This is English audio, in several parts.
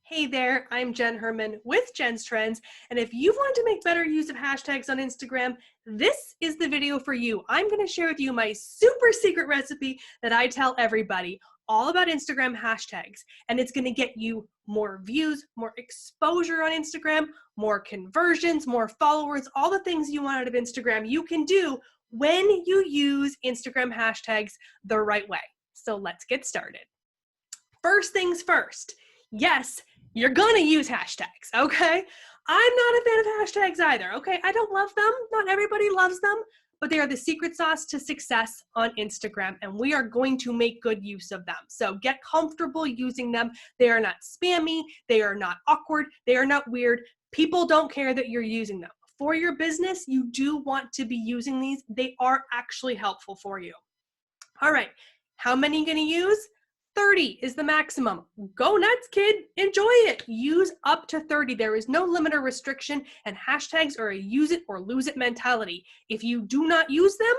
Hey there, I'm Jenn HERMAN with Jenn's Trends, and if you want to make better use of hashtags on Instagram, this is the video for you. I'm going to share with you my super secret recipe that I tell everybody all about Instagram hashtags, and it's going to get you more views, more exposure on Instagram, more conversions, more followers, all the things you want out of Instagram you can do when you use Instagram hashtags the right way. So let's get started. First things first, yes, you're gonna use hashtags, okay? I'm not a fan of hashtags either, okay? I don't love them. Not everybody loves them, but they are the secret sauce to success on Instagram, and we are going to make good use of them. So get comfortable using them. They are not spammy. They are not awkward. They are not weird. People don't care that you're using them. For your business, you do want to be using these. They are actually helpful for you. All right, how many are you gonna use? 30 is the maximum. Go nuts, kid. Enjoy it. Use up to 30. There is no limit or restriction, and hashtags are a use it or lose it mentality. If you do not use them,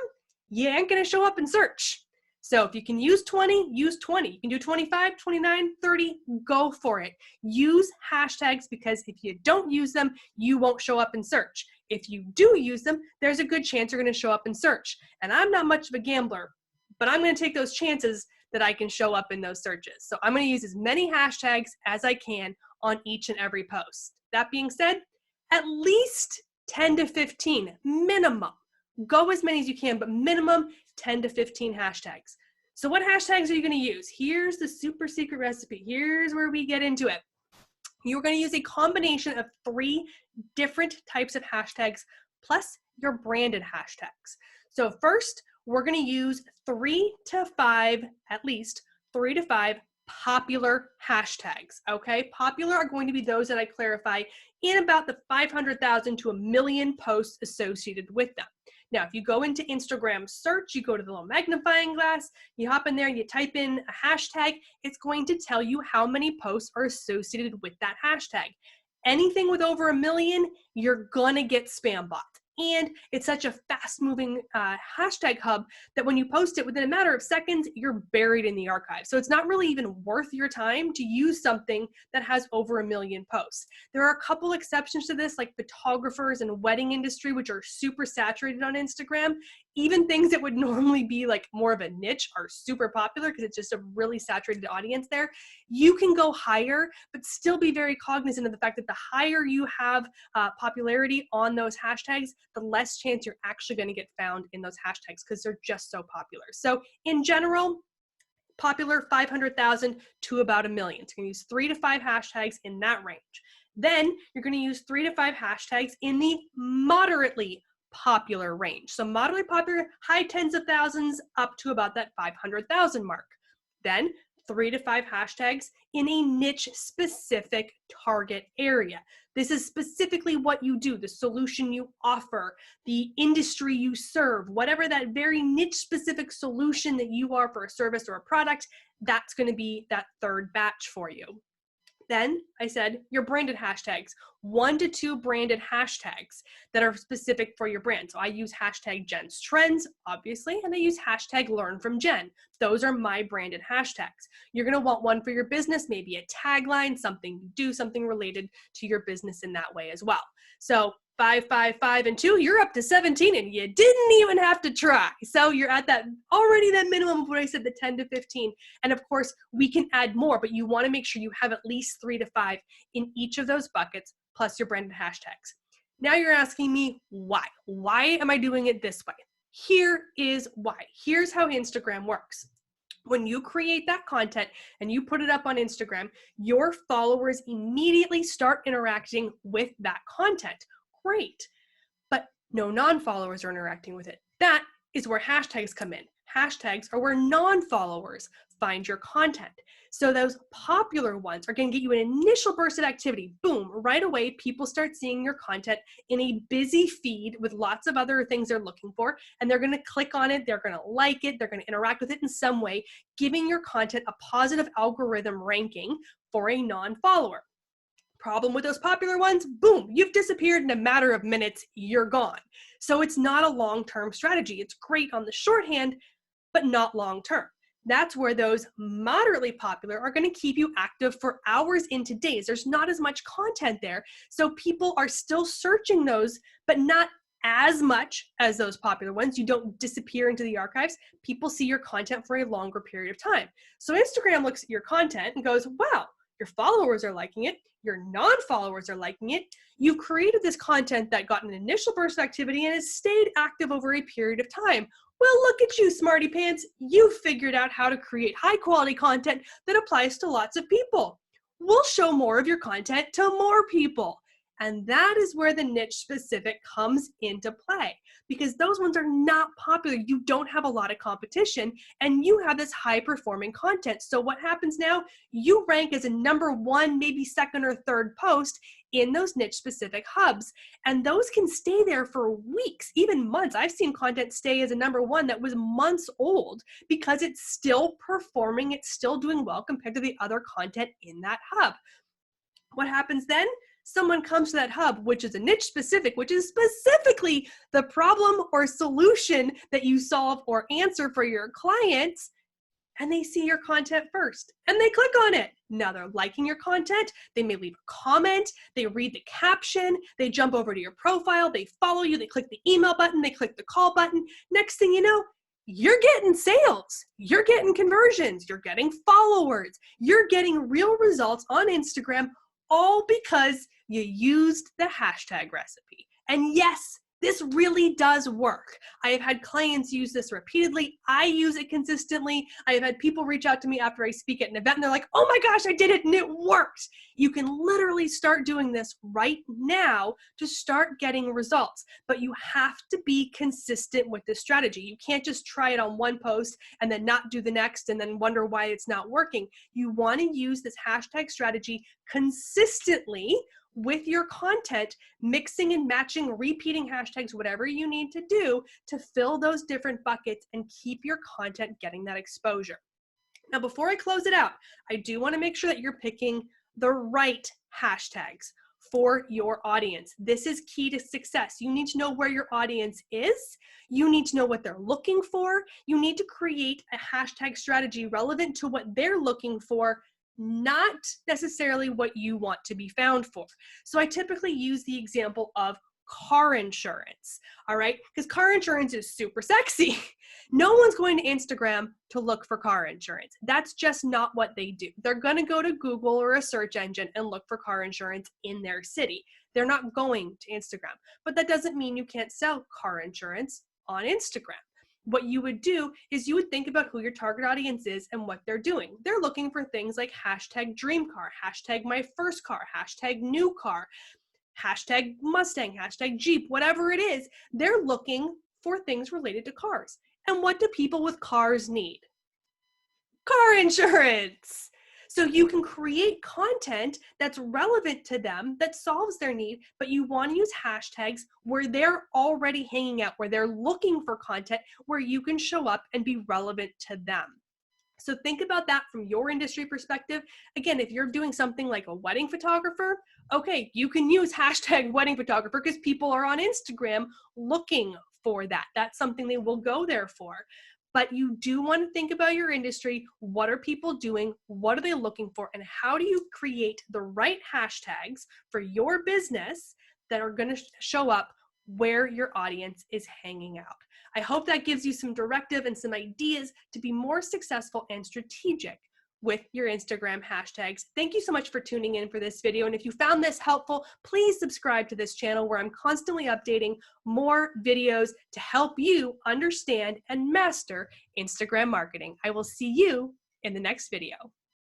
you ain't going to show up in search. So if you can use 20, use 20. You can do 25, 29, 30, go for it. Use hashtags because if you don't use them, you won't show up in search. If you do use them, there's a good chance you're going to show up in search. And I'm not much of a gambler, but I'm going to take those chances that I can show up in those searches. So I'm going to use as many hashtags as I can on each and every post. That being said, at least 10 to 15 minimum. Go as many as you can, but minimum 10 to 15 hashtags. So what hashtags are you going to use? Here's the super secret recipe. Here's where we get into it. You're going to use a combination of 3 different types of hashtags plus your branded hashtags. So first, we're going to use 3 to 5, at least 3 to 5 popular hashtags, okay? Popular are going to be those that I clarify in about the 500,000 to 1 million posts associated with them. Now, if you go into Instagram search, you go to the little magnifying glass, you hop in there, you type in a hashtag, it's going to tell you how many posts are associated with that hashtag. Anything with over 1 million, you're gonna get spam bot. And it's such a fast-moving hashtag hub that when you post it within a matter of seconds, you're buried in the archive. So it's not really even worth your time to use something that has over 1 million posts. There are a couple exceptions to this, like photographers and wedding industry, which are super saturated on Instagram. Even things that would normally be like more of a niche are super popular because it's just a really saturated audience there. You can go higher, but still be very cognizant of the fact that the higher you have popularity on those hashtags, the less chance you're actually going to get found in those hashtags because they're just so popular. So in general, popular 500,000 to about 1 million. So you're going to use 3 to 5 hashtags in that range. Then you're going to use 3 to 5 hashtags in the moderately popular range. So moderately popular, high tens of thousands up to about that 500,000 mark. Then 3 to 5 hashtags in a niche specific target area. This is specifically what you do, the solution you offer, the industry you serve, whatever that very niche specific solution that you are for a service or a product, that's going to be that third batch for you. Then I said your branded hashtags, 1 to 2 branded hashtags that are specific for your brand. So I use hashtag Jenn's Trends, obviously, and I use hashtag Learn from Jenn. Those are my branded hashtags. You're going to want one for your business, maybe a tagline, something you do, something related to your business in that way as well. So 5, 5, 5, and 2, you're up to 17 and you didn't even have to try. So you're at that already that minimum of what I said, the 10 to 15. And of course, we can add more, but you want to make sure you have at least 3 to 5 in each of those buckets, plus your branded hashtags. Now you're asking me why? Why am I doing it this way? Here is why. Here's how Instagram works. When you create that content and you put it up on Instagram, your followers immediately start interacting with that content. Great, but no non-followers are interacting with it. That is where hashtags come in. Hashtags are where non-followers find your content. So those popular ones are going to get you an initial burst of activity. Boom, right away, people start seeing your content in a busy feed with lots of other things they're looking for, and they're going to click on it, they're going to like it, they're going to interact with it in some way, giving your content a positive algorithm ranking for a non-follower. Problem with those popular ones, boom, you've disappeared in a matter of minutes, you're gone. So it's not a long-term strategy. It's great on the shorthand, but not long-term. That's where those moderately popular are going to keep you active for hours into days. There's not as much content there. So people are still searching those, but not as much as those popular ones. You don't disappear into the archives. People see your content for a longer period of time. So Instagram looks at your content and goes, wow, your followers are liking it. Your non-followers are liking it. You've created this content that got an initial burst of activity and has stayed active over a period of time. Well, look at you, smarty pants. You figured out how to create high quality content that applies to lots of people. We'll show more of your content to more people. And that is where the niche specific comes into play, because those ones are not popular. You don't have a lot of competition and you have this high performing content. So what happens now? You rank as a number one, maybe second or third post in those niche specific hubs. And those can stay there for weeks, even months. I've seen content stay as a number one that was months old because it's still performing. It's still doing well compared to the other content in that hub. What happens then? Someone comes to that hub, which is a niche specific, which is specifically the problem or solution that you solve or answer for your clients, and they see your content first and they click on it. Now they're liking your content. They may leave a comment. They read the caption. They jump over to your profile. They follow you. They click the email button. They click the call button. Next thing you know, you're getting sales. You're getting conversions. You're getting followers. You're getting real results on Instagram, all because you used the hashtag recipe. And yes, this really does work. I have had clients use this repeatedly. I use it consistently. I have had people reach out to me after I speak at an event and they're like, oh my gosh, I did it and it worked. You can literally start doing this right now to start getting results, but you have to be consistent with this strategy. You can't just try it on one post and then not do the next and then wonder why it's not working. You want to use this hashtag strategy consistently with your content, mixing and matching, repeating hashtags, whatever you need to do to fill those different buckets and keep your content getting that exposure. Now, before I close it out, I do want to make sure that you're picking the right hashtags for your audience. This is key to success. You need to know where your audience is. You need to know what they're looking for. You need to create a hashtag strategy relevant to what they're looking for, not necessarily what you want to be found for. So I typically use the example of car insurance, all right? Because car insurance is super sexy. No one's going to Instagram to look for car insurance. That's just not what they do. They're going to go to Google or a search engine and look for car insurance in their city. They're not going to Instagram. But that doesn't mean you can't sell car insurance on Instagram. What you would do is you would think about who your target audience is and what they're doing. They're looking for things like hashtag dream car, hashtag my first car, hashtag new car, hashtag Mustang, hashtag Jeep, whatever it is. They're looking for things related to cars. And what do people with cars need? Car insurance. So you can create content that's relevant to them, that solves their need, but you want to use hashtags where they're already hanging out, where they're looking for content, where you can show up and be relevant to them. So think about that from your industry perspective. Again, if you're doing something like a wedding photographer, okay, you can use hashtag wedding photographer because people are on Instagram looking for that. That's something they will go there for. But you do want to think about your industry. What are people doing? What are they looking for? And how do you create the right hashtags for your business that are going to show up where your audience is hanging out? I hope that gives you some directive and some ideas to be more successful and strategic with your Instagram hashtags. Thank you so much for tuning in for this video. And if you found this helpful, please subscribe to this channel where I'm constantly updating more videos to help you understand and master Instagram marketing. I will see you in the next video.